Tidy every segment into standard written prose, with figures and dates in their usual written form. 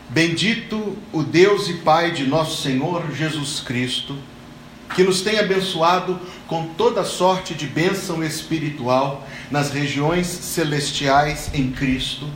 Bendito o Deus e Pai de nosso Senhor Jesus Cristo, que nos tem abençoado com toda sorte de bênção espiritual nas regiões celestiais em Cristo,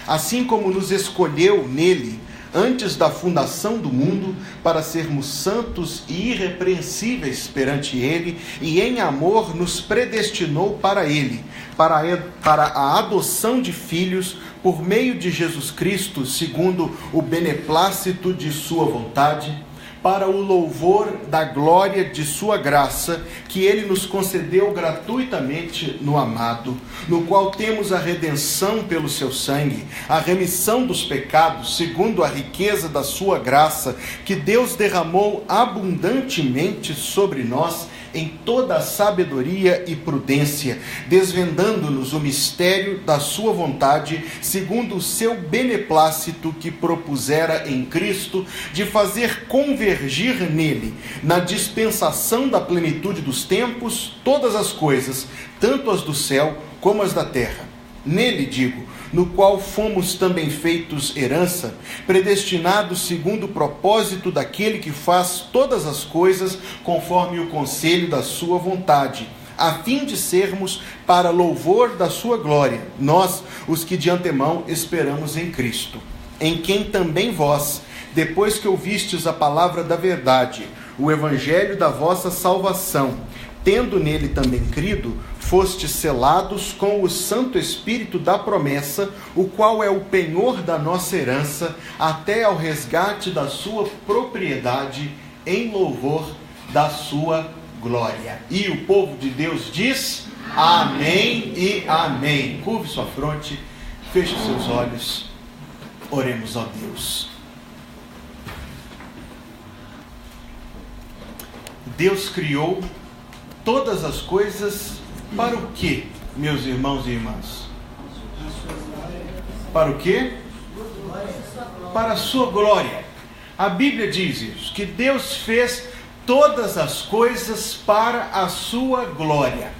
assim como nos escolheu nele antes da fundação do mundo para sermos santos e irrepreensíveis perante ele, e em amor nos predestinou para ele, para a adoção de filhos por meio de Jesus Cristo, segundo o beneplácito de sua vontade, para o louvor da glória de sua graça, que ele nos concedeu gratuitamente no amado, no qual temos a redenção pelo seu sangue, a remissão dos pecados, segundo a riqueza da sua graça, que Deus derramou abundantemente sobre nós, em toda a sabedoria e prudência, desvendando-nos o mistério da sua vontade, segundo o seu beneplácito que propusera em Cristo, de fazer convergir nele, na dispensação da plenitude dos tempos, todas as coisas, tanto as do céu como as da terra. Nele, digo, no qual fomos também feitos herança, predestinados segundo o propósito daquele que faz todas as coisas conforme o conselho da sua vontade, a fim de sermos para louvor da sua glória, nós, os que de antemão esperamos em Cristo, em quem também vós, depois que ouvistes a palavra da verdade, o evangelho da vossa salvação, tendo nele também crido, fostes selados com o Santo Espírito da promessa, o qual é o penhor da nossa herança, até ao resgate da sua propriedade, em louvor da sua glória. E o povo de Deus diz: amém e amém. Curve sua fronte, feche seus olhos, oremos a Deus. Deus criou todas as coisas para o quê, meus irmãos e irmãs? Para o quê? Para a sua glória. A Bíblia diz isso, que Deus fez todas as coisas para a sua glória.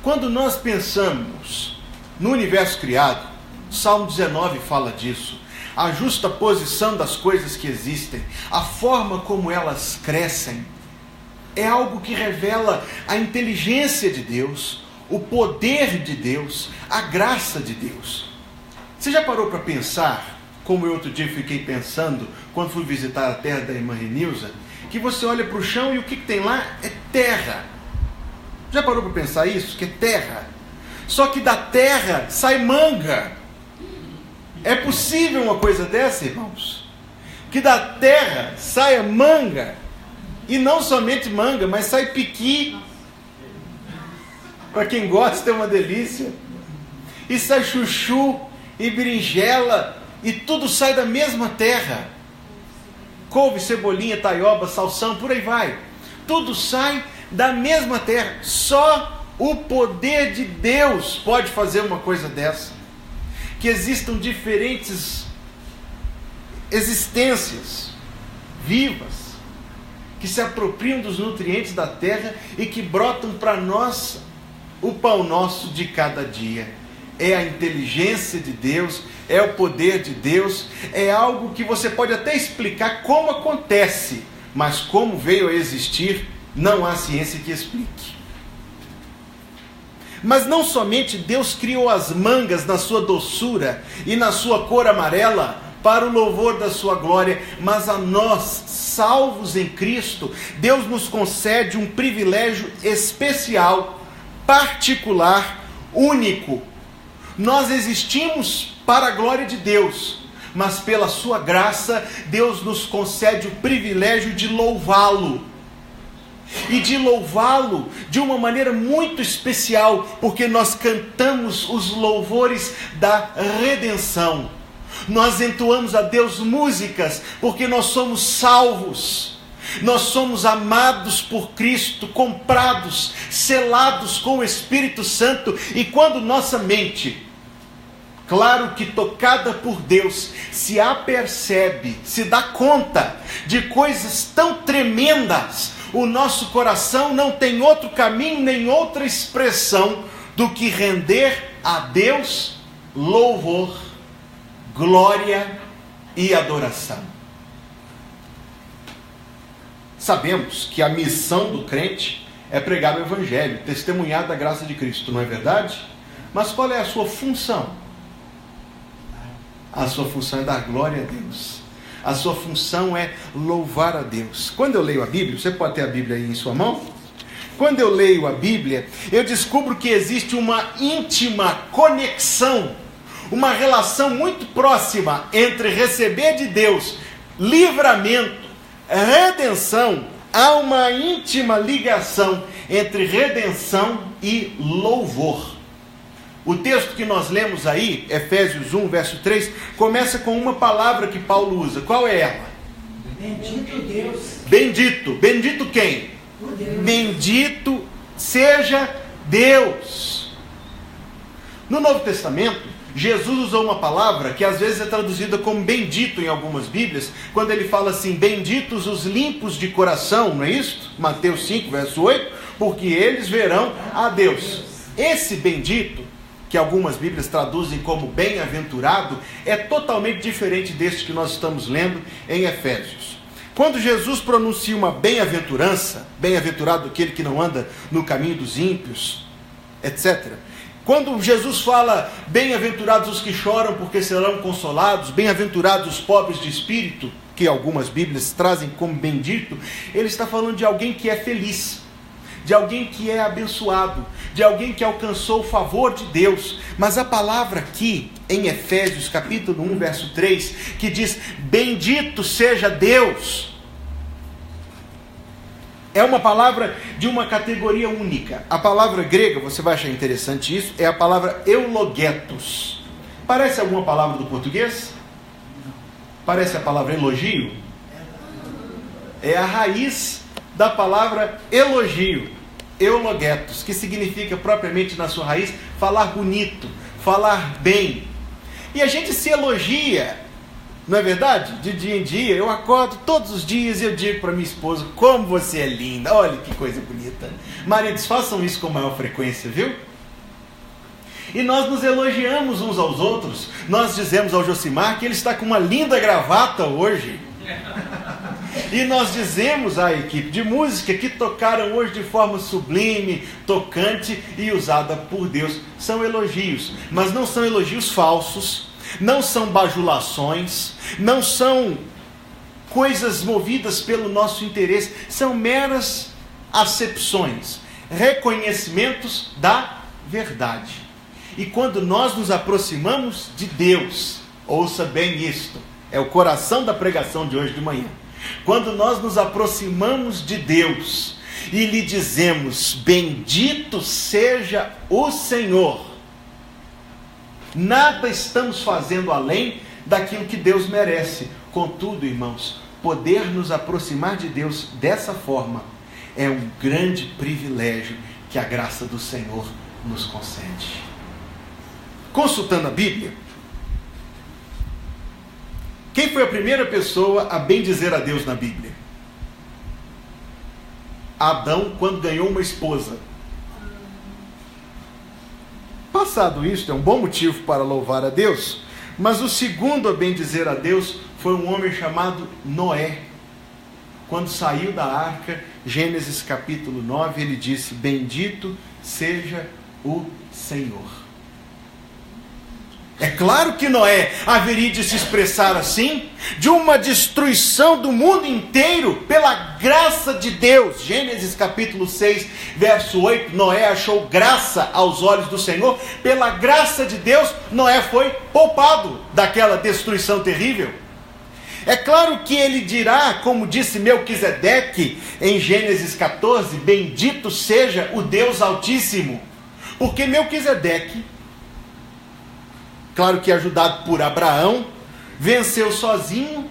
Quando nós pensamos no universo criado, Salmo 19 fala disso, a justa posição das coisas que existem, a forma como elas crescem, é algo que revela a inteligência de Deus, o poder de Deus, a graça de Deus. Você já parou para pensar, como eu outro dia fiquei pensando, quando fui visitar a terra da irmã Renilza, que você olha para o chão e o que tem lá é terra. Já parou para pensar isso? Que é terra. Só que da terra sai manga. É possível uma coisa dessa, irmãos? Que da terra saia manga. E não somente manga, mas sai piqui. Para quem gosta é uma delícia. E sai chuchu e berinjela. E tudo sai da mesma terra. Couve, cebolinha, taioba, salsão, por aí vai. Tudo sai da mesma terra. Só o poder de Deus pode fazer uma coisa dessa. Que existam diferentes existências vivas, que se apropriam dos nutrientes da terra e que brotam para nós o pão nosso de cada dia. É a inteligência de Deus, é o poder de Deus, é algo que você pode até explicar como acontece, mas como veio a existir, não há ciência que explique. Mas não somente Deus criou as mangas na sua doçura e na sua cor amarela, para o louvor da sua glória, mas a nós, salvos em Cristo, Deus nos concede um privilégio especial, particular, único. Nós existimos para a glória de Deus, mas pela sua graça, Deus nos concede o privilégio de louvá-lo. E de louvá-lo de uma maneira muito especial, porque nós cantamos os louvores da redenção. Nós entoamos a Deus músicas, porque nós somos salvos, nós somos amados por Cristo, comprados, selados com o Espírito Santo, e quando nossa mente, claro que tocada por Deus, se apercebe, se dá conta de coisas tão tremendas, o nosso coração não tem outro caminho, nem outra expressão, do que render a Deus louvor, glória e adoração. Sabemos que a missão do crente é pregar o Evangelho, testemunhar da graça de Cristo, não é verdade? Mas qual é a sua função? A sua função é dar glória a Deus. A sua função é louvar a Deus. Quando eu leio a Bíblia, você pode ter a Bíblia aí em sua mão? Quando eu leio a Bíblia, eu descubro que existe uma íntima conexão, uma relação muito próxima entre receber de Deus livramento, redenção. Há uma íntima ligação entre redenção e louvor. O texto que nós lemos aí, Efésios 1, verso 3, começa com uma palavra que Paulo usa. Qual é ela? Bendito Deus. Bendito. Bendito quem? Deus. Bendito seja Deus. No Novo Testamento, Jesus usou uma palavra que às vezes é traduzida como bendito em algumas Bíblias, quando ele fala assim, benditos os limpos de coração, não é isso? Mateus 5, verso 8, porque eles verão a Deus. Esse bendito, que algumas Bíblias traduzem como bem-aventurado, é totalmente diferente deste que nós estamos lendo em Efésios. Quando Jesus pronuncia uma bem-aventurança, bem-aventurado aquele que não anda no caminho dos ímpios, etc. Quando Jesus fala, bem-aventurados os que choram porque serão consolados, bem-aventurados os pobres de espírito, que algumas Bíblias trazem como bendito, ele está falando de alguém que é feliz, de alguém que é abençoado, de alguém que alcançou o favor de Deus. Mas a palavra aqui, em Efésios capítulo 1, verso 3, que diz, bendito seja Deus, é uma palavra de uma categoria única. A palavra grega, você vai achar interessante isso, é a palavra eulogetos. Parece alguma palavra do português? Parece a palavra elogio? É a raiz da palavra elogio, eulogetos, que significa propriamente na sua raiz falar bonito, falar bem. E a gente se elogia, não é verdade? De dia em dia, eu acordo todos os dias e eu digo para minha esposa, como você é linda, olha que coisa bonita. Maridos, façam isso com maior frequência, viu? E nós nos elogiamos uns aos outros. Nós dizemos ao Josimar que ele está com uma linda gravata hoje. E nós dizemos à equipe de música que tocaram hoje de forma sublime, tocante e usada por Deus. São elogios, mas não são elogios falsos, não são bajulações, não são coisas movidas pelo nosso interesse, são meras acepções, reconhecimentos da verdade. E quando nós nos aproximamos de Deus, ouça bem isto, é o coração da pregação de hoje de manhã. Quando nós nos aproximamos de Deus e lhe dizemos, bendito seja o Senhor, nada estamos fazendo além daquilo que Deus merece. Contudo, irmãos, poder nos aproximar de Deus dessa forma é um grande privilégio que a graça do Senhor nos concede. Consultando a Bíblia, quem foi a primeira pessoa a bendizer a Deus na Bíblia? Adão, quando ganhou uma esposa. Passado isto, é um bom motivo para louvar a Deus, mas o segundo a bendizer a Deus foi um homem chamado Noé. Quando saiu da arca, Gênesis capítulo 9, ele disse, bendito seja o Senhor. É claro que Noé haveria de se expressar assim, de uma destruição do mundo inteiro pela graça de Deus. Gênesis capítulo 6, verso 8, Noé achou graça aos olhos do Senhor. Pela graça de Deus, Noé foi poupado daquela destruição terrível. É claro que ele dirá, como disse Melquisedeque em Gênesis 14, bendito seja o Deus Altíssimo. Porque Melquisedeque, claro que ajudado por Abraão, venceu sozinho,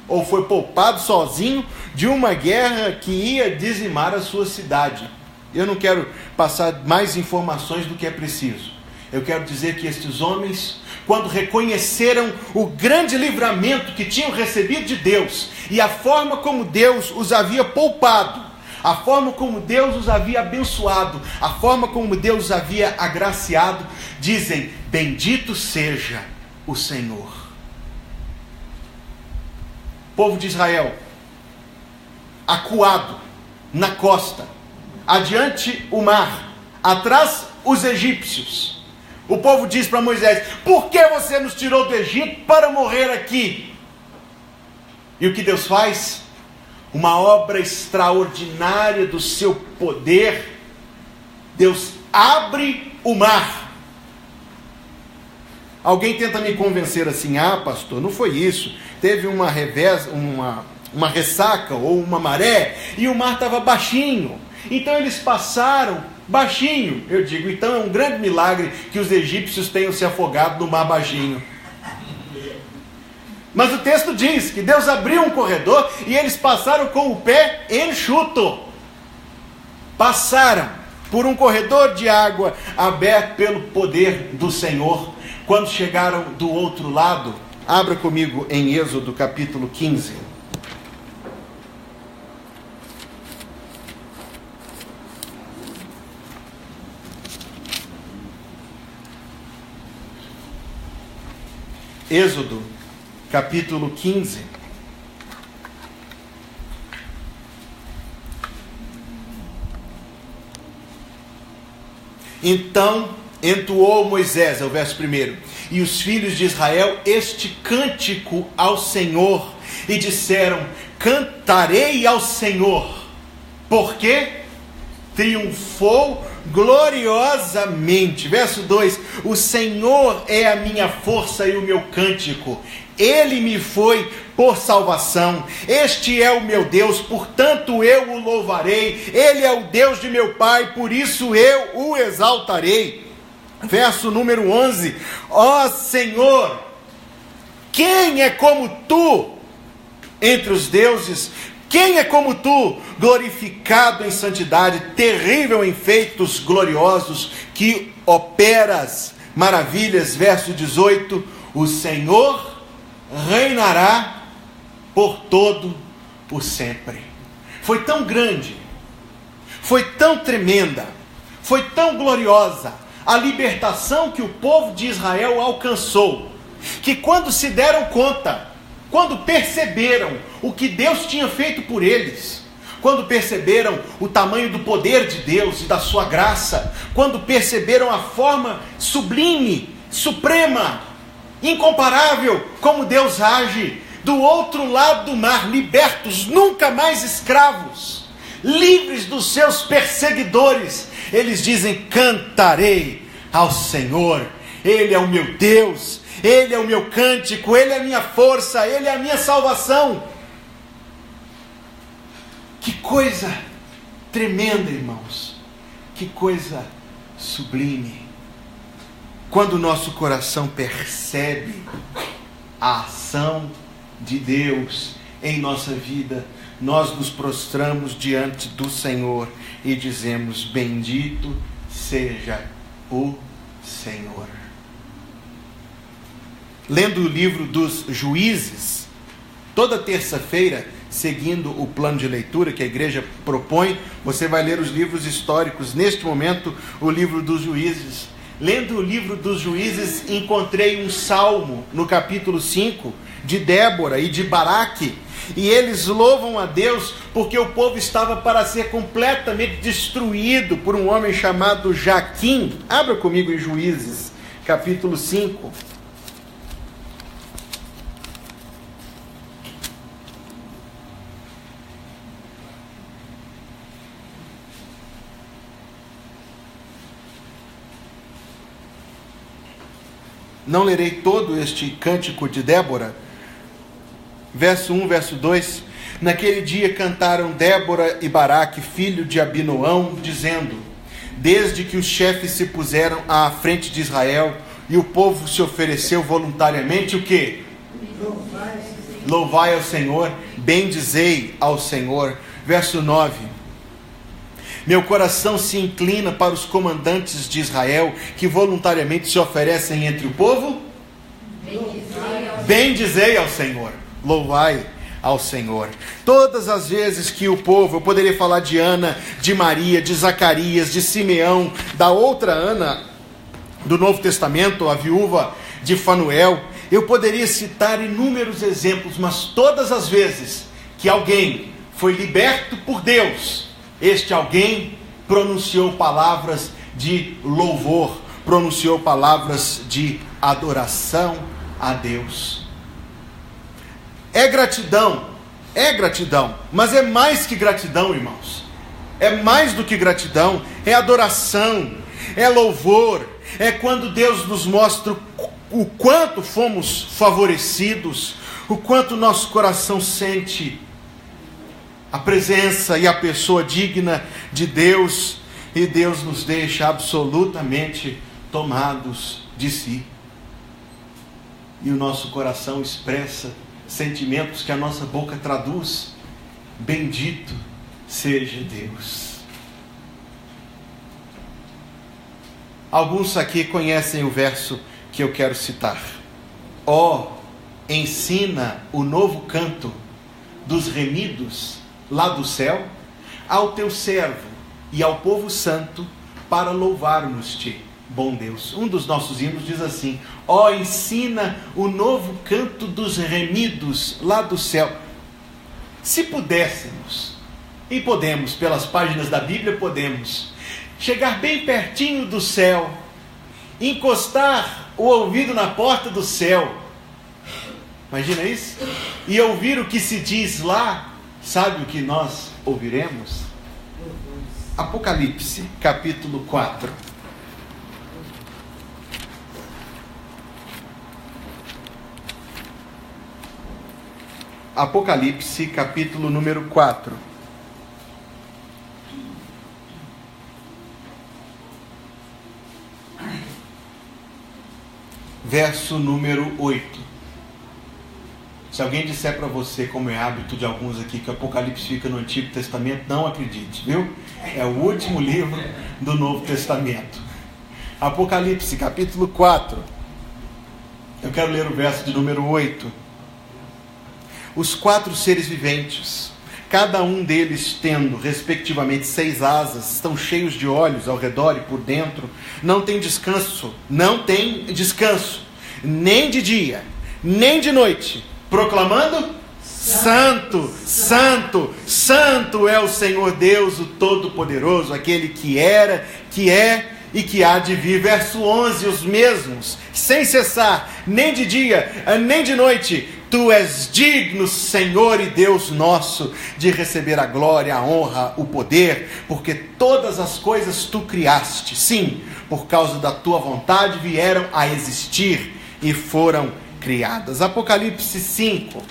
ou foi poupado sozinho, de uma guerra que ia dizimar a sua cidade. Eu não quero passar mais informações do que é preciso. Eu quero dizer que estes homens, quando reconheceram o grande livramento que tinham recebido de Deus, e a forma como Deus os havia poupado, a forma como Deus os havia abençoado, a forma como Deus os havia agraciado, dizem, bendito seja o Senhor. povo de Israel, acuado, na costa, adiante o mar, atrás os egípcios. O povo diz para Moisés: por que você nos tirou do Egito para morrer aqui? E o que Deus faz? Uma obra extraordinária do seu poder. Deus abre o mar. Alguém tenta me convencer assim: ah, pastor, não foi isso. Teve uma ressaca ou uma maré e o mar estava baixinho. Então eles passaram baixinho. Eu digo, então é um grande milagre que os egípcios tenham se afogado no mar baixinho. Mas o texto diz que Deus abriu um corredor e eles passaram com o pé enxuto. Passaram por um corredor de água aberto pelo poder do Senhor. Quando chegaram do outro lado, abra comigo em Êxodo capítulo 15. Êxodo capítulo 15. Então entoou Moisés, é o verso 1, e os filhos de Israel este cântico ao Senhor, e disseram: cantarei ao Senhor, porque triunfou gloriosamente. Verso 2: o Senhor é a minha força e o meu cântico, Ele me foi por salvação. Este é o meu Deus, portanto eu o louvarei. Ele é o Deus de meu pai, por isso eu o exaltarei. Verso número 11: ó Senhor, quem é como tu entre os deuses? Quem é como tu, glorificado em santidade, terrível em feitos gloriosos, que operas maravilhas? Verso 18: o Senhor reinará por todo o sempre. Foi tão grande, foi tão tremenda, foi tão gloriosa a libertação que o povo de Israel alcançou, que quando se deram conta, quando perceberam o que Deus tinha feito por eles, quando perceberam o tamanho do poder de Deus e da sua graça, quando perceberam a forma sublime, suprema, incomparável como Deus age, do outro lado do mar, libertos, nunca mais escravos, livres dos seus perseguidores, eles dizem: cantarei ao Senhor, Ele é o meu Deus, Ele é o meu cântico, Ele é a minha força, Ele é a minha salvação. Que coisa tremenda, irmãos, que coisa sublime, quando o nosso coração percebe a ação de Deus em nossa vida. Nós nos prostramos diante do Senhor e dizemos: bendito seja o Senhor. Lendo o livro dos Juízes, toda terça-feira, seguindo o plano de leitura que a igreja propõe, você vai ler os livros históricos. Neste momento, o livro dos Juízes. Lendo o livro dos Juízes, encontrei um salmo no capítulo 5 de Débora e de Baraque, e eles louvam a Deus porque o povo estava para ser completamente destruído por um homem chamado Jaquim. Abra comigo em Juízes, capítulo 5. Não lerei todo este cântico de Débora. Verso 1, verso 2: naquele dia cantaram Débora e Baraque, filho de Abinoão, dizendo: desde que os chefes se puseram à frente de Israel e o povo se ofereceu voluntariamente, o quê? Louvai ao Senhor, bendizei ao Senhor. Verso 9: meu coração se inclina para os comandantes de Israel, que voluntariamente se oferecem entre o povo. Bendizei ao Senhor, louvai ao Senhor. Todas as vezes que o povo, eu poderia falar de Ana, de Maria, de Zacarias, de Simeão, da outra Ana do Novo Testamento, a viúva de Fanuel, Eu poderia citar inúmeros exemplos, mas todas as vezes que alguém foi liberto por Deus, este alguém pronunciou palavras de louvor, pronunciou palavras de adoração a Deus. É gratidão, mas é mais que gratidão, irmãos. É mais do que gratidão, é adoração, é louvor, é quando Deus nos mostra o quanto fomos favorecidos, o quanto nosso coração sente a presença e a pessoa digna de Deus, e Deus nos deixa absolutamente tomados de si. E o nosso coração expressa sentimentos que a nossa boca traduz. Bendito seja Deus. Alguns aqui conhecem o verso que eu quero citar. Ensina o novo canto dos remidos lá do céu ao teu servo e ao povo santo para louvarmos-te, bom Deus. Um dos nossos hinos diz assim: ensina o novo canto dos remidos lá do céu. Se pudéssemos, e podemos, pelas páginas da Bíblia podemos, chegar bem pertinho do céu, encostar o ouvido na porta do céu, imagina isso? E ouvir o que se diz lá, sabe o que nós ouviremos? Apocalipse, capítulo 4. Apocalipse, capítulo número 4. Verso número 8. Se alguém disser para você, como é hábito de alguns aqui, que o Apocalipse fica no Antigo Testamento, não acredite, viu? É o último livro do Novo Testamento. Apocalipse, capítulo 4. Eu quero ler o verso de número 8. Os 4 seres viventes, cada um deles tendo, respectivamente, 6 asas, estão cheios de olhos ao redor e por dentro, não tem descanso, nem de dia, nem de noite, proclamando: Santo, Santo, Santo é o Senhor Deus, o Todo-Poderoso, aquele que era, que é e que há de vir. Verso 11, os mesmos, sem cessar, nem de dia, nem de noite, Tu és digno, Senhor e Deus nosso, de receber a glória, a honra, o poder, porque todas as coisas Tu criaste. Sim, por causa da Tua vontade vieram a existir e foram criadas. Apocalipse 5.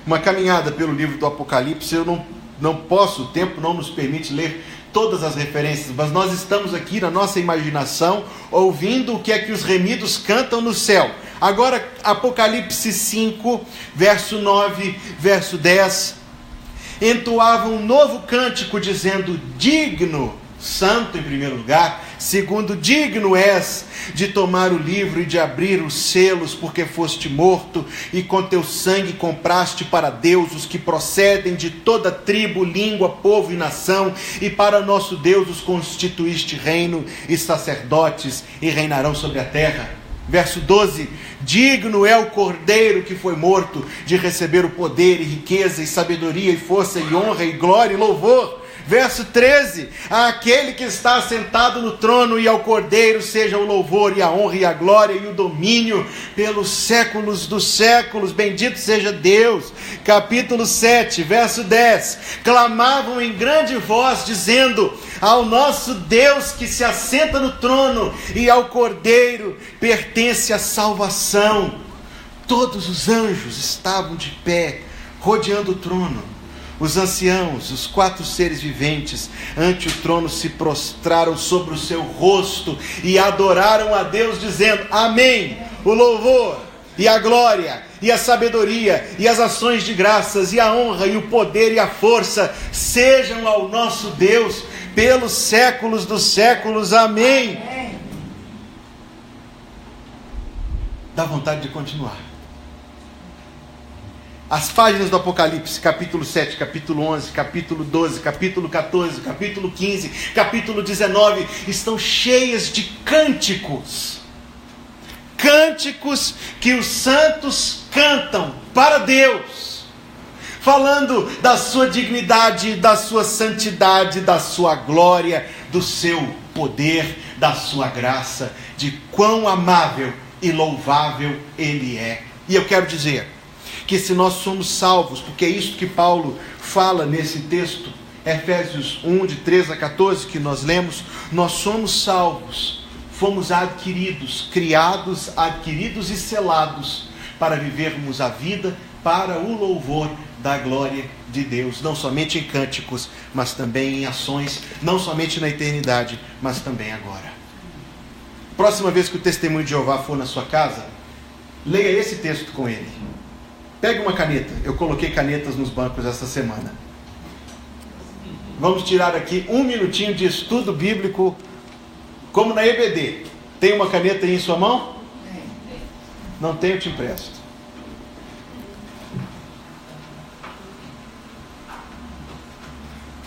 Uma caminhada pelo livro do Apocalipse. Eu não posso, o tempo não nos permite ler todas as referências, mas nós estamos aqui na nossa imaginação, ouvindo o que é que os remidos cantam no céu. Agora, Apocalipse 5, verso 9, verso 10, entoavam um novo cântico, dizendo: digno, santo em primeiro lugar, segundo, digno és de tomar o livro e de abrir os selos, porque foste morto, e com teu sangue compraste para Deus os que procedem de toda tribo, língua, povo e nação, e para nosso Deus os constituíste reino e sacerdotes, e reinarão sobre a terra. Verso 12, digno é o Cordeiro que foi morto de receber o poder e riqueza e sabedoria e força e honra e glória e louvor. Verso 13, àquele que está assentado no trono e ao Cordeiro seja o louvor e a honra e a glória e o domínio pelos séculos dos séculos, bendito seja Deus. Capítulo 7, verso 10, clamavam em grande voz, dizendo: ao nosso Deus que se assenta no trono e ao Cordeiro pertence a salvação. Todos os anjos estavam de pé, rodeando o trono. Os anciãos, os 4 seres viventes, ante o trono se prostraram sobre o seu rosto e adoraram a Deus, dizendo: amém, o louvor e a glória e a sabedoria e as ações de graças e a honra e o poder e a força sejam ao nosso Deus pelos séculos dos séculos, amém. Dá vontade de continuar. As páginas do Apocalipse, capítulo 7, capítulo 11, capítulo 12, capítulo 14, capítulo 15, capítulo 19, estão cheias de cânticos. Cânticos que os santos cantam para Deus, falando da sua dignidade, da sua santidade, da sua glória, do seu poder, da sua graça, de quão amável e louvável Ele é. E eu quero dizer que se nós somos salvos, porque é isso que Paulo fala nesse texto, Efésios 1, de 13 a 14, que nós lemos, nós somos salvos, fomos adquiridos, criados, adquiridos e selados para vivermos a vida para o louvor da glória de Deus, não somente em cânticos, mas também em ações, não somente na eternidade, mas também agora. Próxima vez que o Testemunho de Jeová for na sua casa, leia esse texto com ele. Pegue uma caneta. Eu coloquei canetas nos bancos essa semana. Vamos tirar aqui 1 minutinho de estudo bíblico, como na EBD. Tem uma caneta aí em sua mão? Não tem, eu te empresto.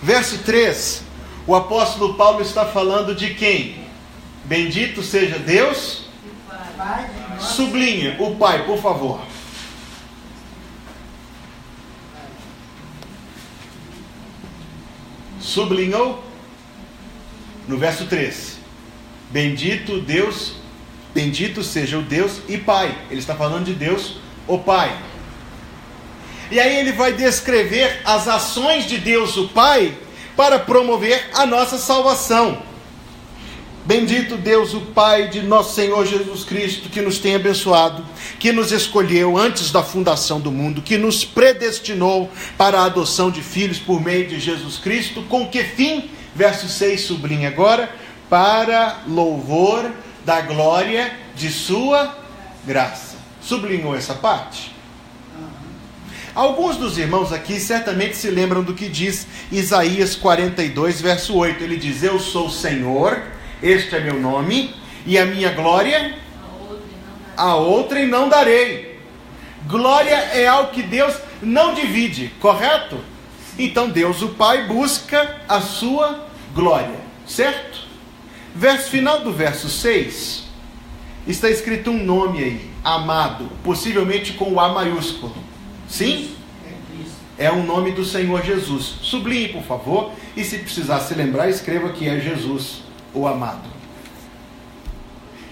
Verso 3, o apóstolo Paulo está falando de quem? Bendito seja Deus. Sublinha o Pai, por favor. Sublinhou? No verso 3. Bendito Deus, bendito seja o Deus e Pai. Ele está falando de Deus, o Pai. E aí ele vai descrever as ações de Deus, o Pai, para promover a nossa salvação. Bendito Deus, o Pai de nosso Senhor Jesus Cristo, que nos tem abençoado, que nos escolheu antes da fundação do mundo, que nos predestinou para a adoção de filhos por meio de Jesus Cristo, com que fim? Verso 6 sublinha agora, para louvor da glória de sua graça. Sublinhou essa parte? Alguns dos irmãos aqui certamente se lembram do que diz Isaías 42, verso 8. Ele diz, eu sou o Senhor, este é meu nome, e a minha glória, a outra e não darei. Glória é algo que Deus não divide, correto? Então Deus, o Pai, busca a sua glória, certo? Verso final do verso 6, está escrito um nome aí, amado, possivelmente com o A maiúsculo. Sim? É o nome do Senhor Jesus. Sublinhe, por favor, e se precisar se lembrar, escreva que é Jesus, o amado.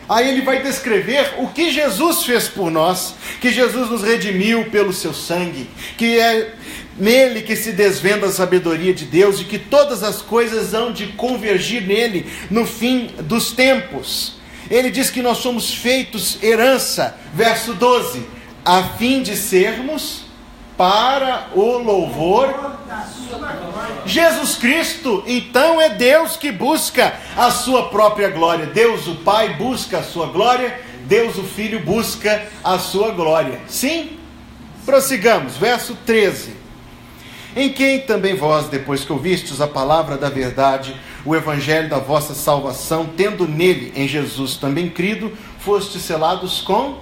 Aí ele vai descrever o que Jesus fez por nós, que Jesus nos redimiu pelo seu sangue, que é nele que se desvenda a sabedoria de Deus e que todas as coisas hão de convergir nele no fim dos tempos. Ele diz que nós somos feitos herança, verso 12, a fim de sermos para o louvor. Jesus Cristo, então, é Deus que busca a sua própria glória. Deus o Pai busca a sua glória, Deus o Filho busca a sua glória. Sim? Prossigamos, verso 13. Em quem também vós, depois que ouvistes a palavra da verdade, o evangelho da vossa salvação, tendo nele, em Jesus também crido, fostes selados com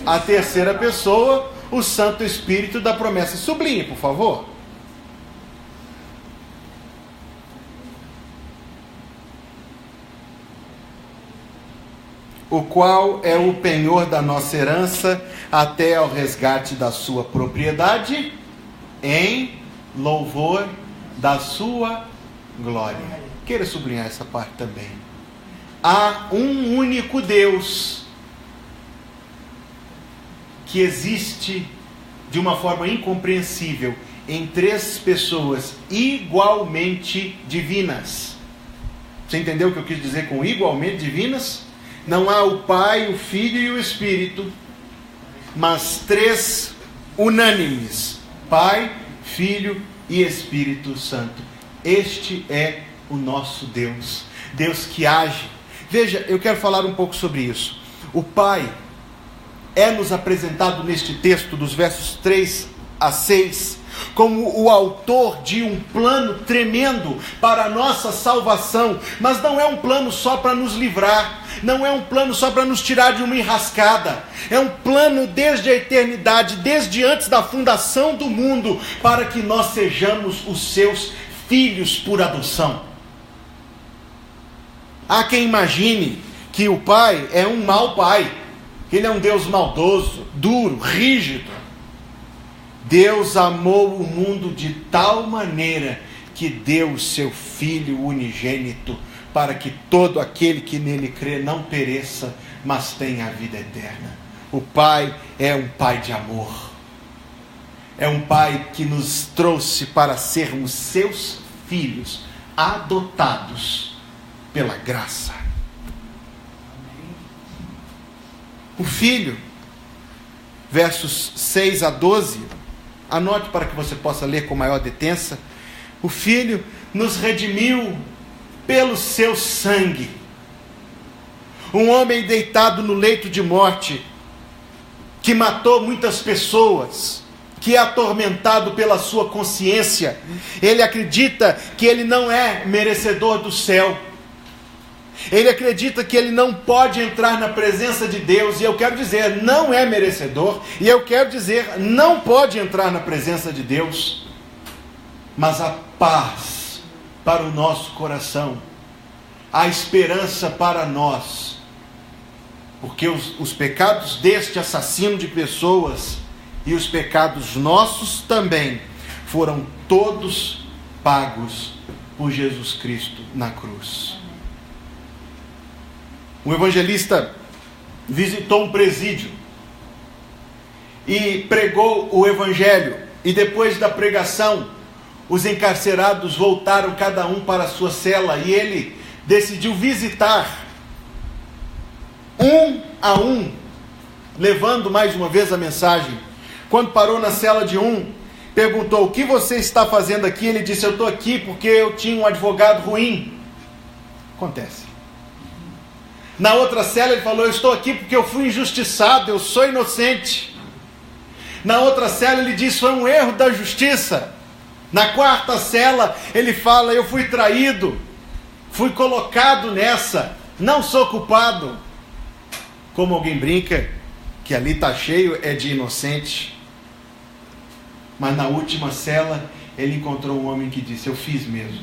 a terceira pessoa, o Santo Espírito da promessa. Sublinhe, por favor. O qual é o penhor da nossa herança até ao resgate da sua propriedade, em louvor da sua glória. Queira sublinhar essa parte também. Há um único Deus que existe de uma forma incompreensível em três pessoas igualmente divinas. Você entendeu o que eu quis dizer com igualmente divinas? Não há o Pai, o Filho e o Espírito, mas três unânimes: Pai, Filho e Espírito Santo. Este é o nosso Deus, Deus que age. Veja, eu quero falar um pouco sobre isso. O Pai é nos apresentado neste texto, dos versos 3 a 6, como o autor de um plano tremendo para a nossa salvação. Mas não é um plano só para nos livrar, não é um plano só para nos tirar de uma enrascada, é um plano desde a eternidade, desde antes da fundação do mundo, para que nós sejamos os seus filhos por adoção. Há quem imagine que o pai é um mau pai, ele é um Deus maldoso, duro, rígido. Deus amou o mundo de tal maneira que deu o seu Filho unigênito, para que todo aquele que nele crê não pereça, mas tenha a vida eterna. O Pai é um Pai de amor. É um Pai que nos trouxe para sermos seus filhos, adotados pela graça. O Filho, versos 6 a 12, anote para que você possa ler com maior detença. O Filho nos redimiu pelo seu sangue. Um homem deitado no leito de morte, que matou muitas pessoas, que é atormentado pela sua consciência, ele acredita que ele não é merecedor do céu, ele acredita que ele não pode entrar na presença de Deus, e eu quero dizer, não é merecedor, e eu quero dizer, não pode entrar na presença de Deus, mas a paz para o nosso coração, a esperança para nós, porque os pecados deste assassino de pessoas e os pecados nossos também foram todos pagos por Jesus Cristo na cruz. Um evangelista visitou um presídio e pregou o evangelho, e depois da pregação, os encarcerados voltaram cada um para a sua cela, e ele decidiu visitar um a um, levando mais uma vez a mensagem. Quando parou na cela de um, perguntou: o que você está fazendo aqui? Ele disse: eu estou aqui porque eu tinha um advogado ruim. Acontece. Na outra cela ele falou: eu estou aqui porque eu fui injustiçado, eu sou inocente. Na outra cela ele disse: foi um erro da justiça. Na quarta cela ele fala: eu fui traído, fui colocado nessa, não sou culpado. Como alguém brinca que ali está cheio é de inocente. Mas na última cela ele encontrou um homem que disse: eu fiz mesmo,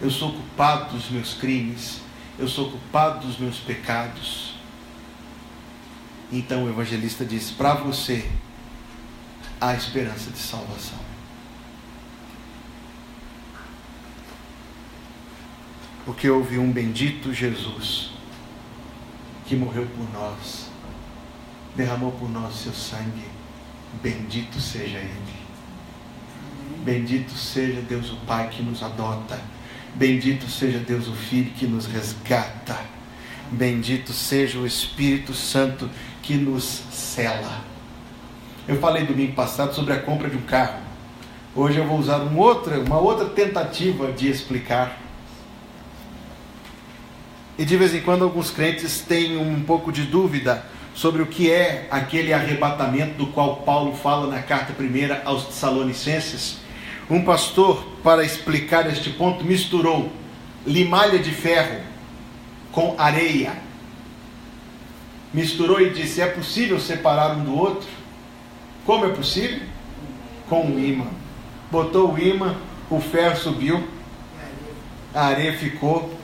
eu sou culpado dos meus crimes, eu sou culpado dos meus pecados. Então o evangelista disse: para você há esperança de salvação. Porque houve um bendito Jesus que morreu por nós, derramou por nós seu sangue. Bendito seja Ele. Bendito seja Deus o Pai que nos adota. Bendito seja Deus o Filho que nos resgata. Bendito seja o Espírito Santo que nos sela. Eu falei domingo passado sobre a compra de um carro. Hoje eu vou usar uma outra tentativa de explicar. E de vez em quando alguns crentes têm um pouco de dúvida sobre o que é aquele arrebatamento do qual Paulo fala na carta 1 aos Tessalonicenses. Um pastor, para explicar este ponto, misturou limalha de ferro com areia. Misturou e disse: é possível separar um do outro? Como é possível? Com um ímã. Botou o ímã, o ferro subiu, a areia ficou.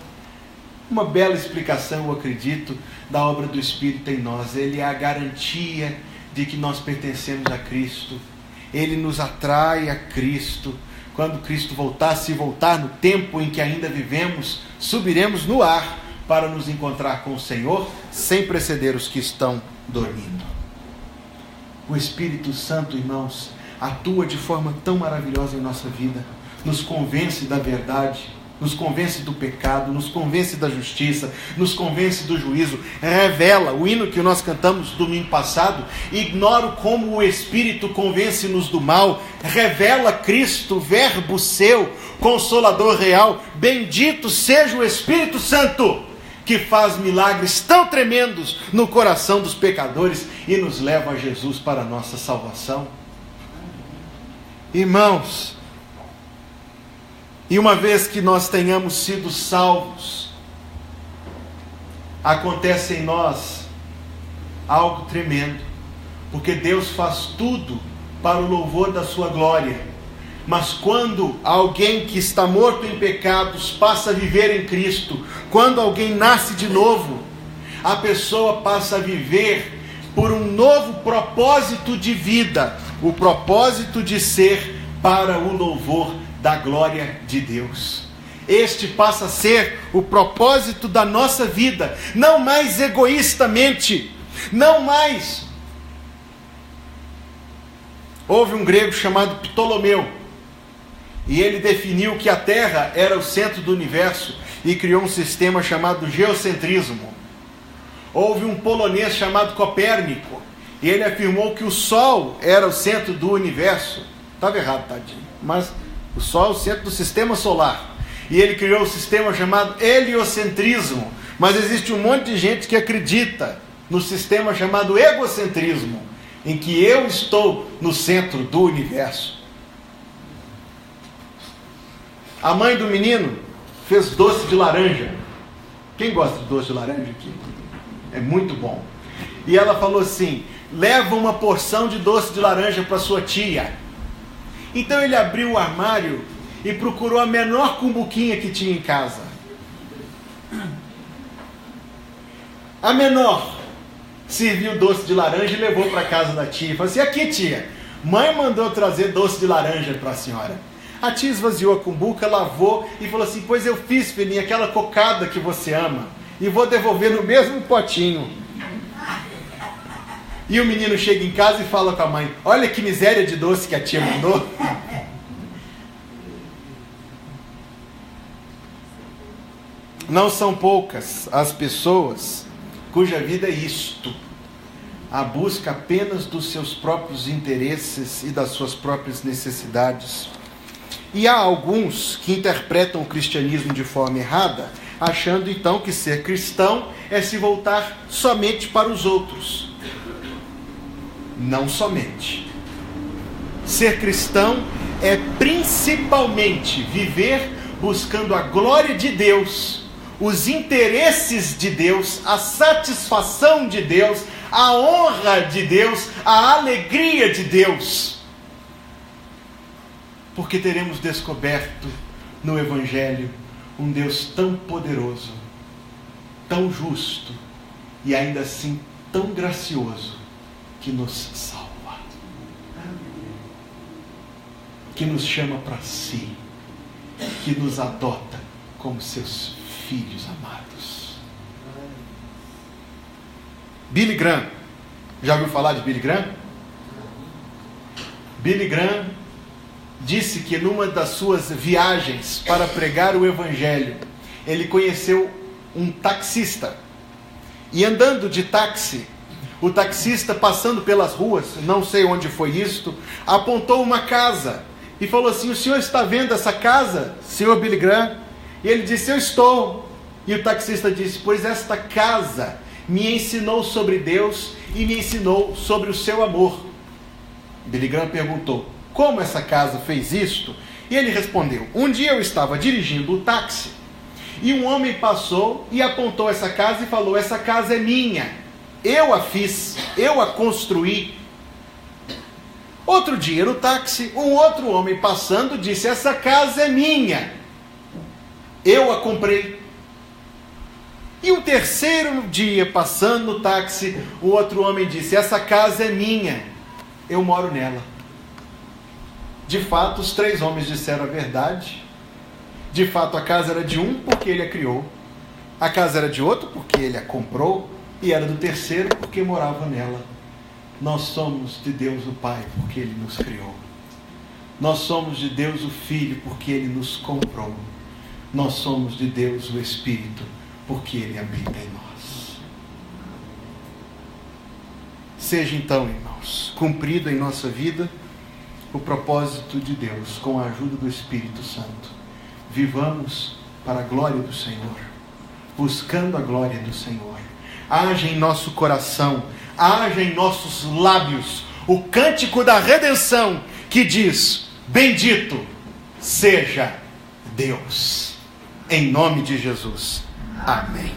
Uma bela explicação, eu acredito, da obra do Espírito em nós. Ele é a garantia de que nós pertencemos a Cristo. Ele nos atrai a Cristo. Quando Cristo voltar, se voltar no tempo em que ainda vivemos, subiremos no ar para nos encontrar com o Senhor, sem preceder os que estão dormindo. O Espírito Santo, irmãos, atua de forma tão maravilhosa em nossa vida, nos convence da verdade, nos convence do pecado, nos convence da justiça, nos convence do juízo, revela. O hino que nós cantamos domingo passado: ignoro como o Espírito convence-nos do mal, revela Cristo, verbo seu, consolador real. Bendito seja o Espírito Santo, que faz milagres tão tremendos no coração dos pecadores e nos leva a Jesus para a nossa salvação. Irmãos, e uma vez que nós tenhamos sido salvos, acontece em nós algo tremendo, porque Deus faz tudo para o louvor da sua glória. Mas quando alguém que está morto em pecados passa a viver em Cristo, quando alguém nasce de novo, a pessoa passa a viver por um novo propósito de vida, o propósito de ser para o louvor da glória de Deus. Este passa a ser o propósito da nossa vida, não mais egoístamente, não mais. Houve um grego chamado Ptolomeu, e ele definiu que a Terra era o centro do universo e criou um sistema chamado geocentrismo. Houve um polonês chamado Copérnico, e ele afirmou que o Sol era o centro do universo. Estava errado, tadinho, mas o Sol é o centro do sistema solar. E ele criou um sistema chamado heliocentrismo. Mas existe um monte de gente que acredita no sistema chamado egocentrismo, em que eu estou no centro do universo. A mãe do menino fez doce de laranja. Quem gosta de doce de laranja aqui? É muito bom. E ela falou assim: leva uma porção de doce de laranja para sua tia. Então ele abriu o armário e procurou a menor cumbuquinha que tinha em casa. A menor serviu doce de laranja e levou para casa da tia. Falou assim: aqui, tia, mãe mandou trazer doce de laranja para a senhora. A tia esvaziou a cumbuca, lavou e falou assim: pois eu fiz, filhinha, aquela cocada que você ama, e vou devolver no mesmo potinho. E o menino chega em casa e fala com a mãe: olha que miséria de doce que a tia mandou. Não são poucas as pessoas cuja vida é isto: a busca apenas dos seus próprios interesses e das suas próprias necessidades. E há alguns que interpretam o cristianismo de forma errada, achando então que ser cristão é se voltar somente para os outros. Não somente. Ser cristão é principalmente viver buscando a glória de Deus, os interesses de Deus, a satisfação de Deus, a honra de Deus, a alegria de Deus. Porque teremos descoberto no Evangelho um Deus tão poderoso, tão justo e ainda assim tão gracioso, que nos salva, que nos chama para si, que nos adota como seus filhos amados. Billy Graham, já ouviu falar de Billy Graham? Billy Graham disse que numa das suas viagens para pregar o Evangelho, ele conheceu um taxista. E andando de táxi, o taxista, passando pelas ruas, não sei onde foi isto, apontou uma casa e falou assim: o senhor está vendo essa casa, senhor Billy Graham? E ele disse: eu estou. E o taxista disse: pois esta casa me ensinou sobre Deus e me ensinou sobre o seu amor. Billy Graham perguntou: como essa casa fez isto? E ele respondeu: um dia eu estava dirigindo o táxi e um homem passou e apontou essa casa e falou: essa casa é minha, eu a fiz, eu a construí. Outro dia no táxi, um outro homem passando disse: essa casa é minha, eu a comprei. E um terceiro dia passando no táxi, o outro homem disse: essa casa é minha, eu moro nela. De fato, os três homens disseram a verdade. De fato, a casa era de um porque ele a criou, a casa era de outro porque ele a comprou, e era do terceiro porque morava nela. Nós somos de Deus o Pai porque Ele nos criou. Nós somos de Deus o Filho porque Ele nos comprou. Nós somos de Deus o Espírito porque Ele habita em nós. Seja então, irmãos, cumprido em nossa vida o propósito de Deus com a ajuda do Espírito Santo. Vivamos para a glória do Senhor, buscando a glória do Senhor. Haja em nosso coração, haja em nossos lábios o cântico da redenção que diz: Bendito seja Deus. Em nome de Jesus. Amém.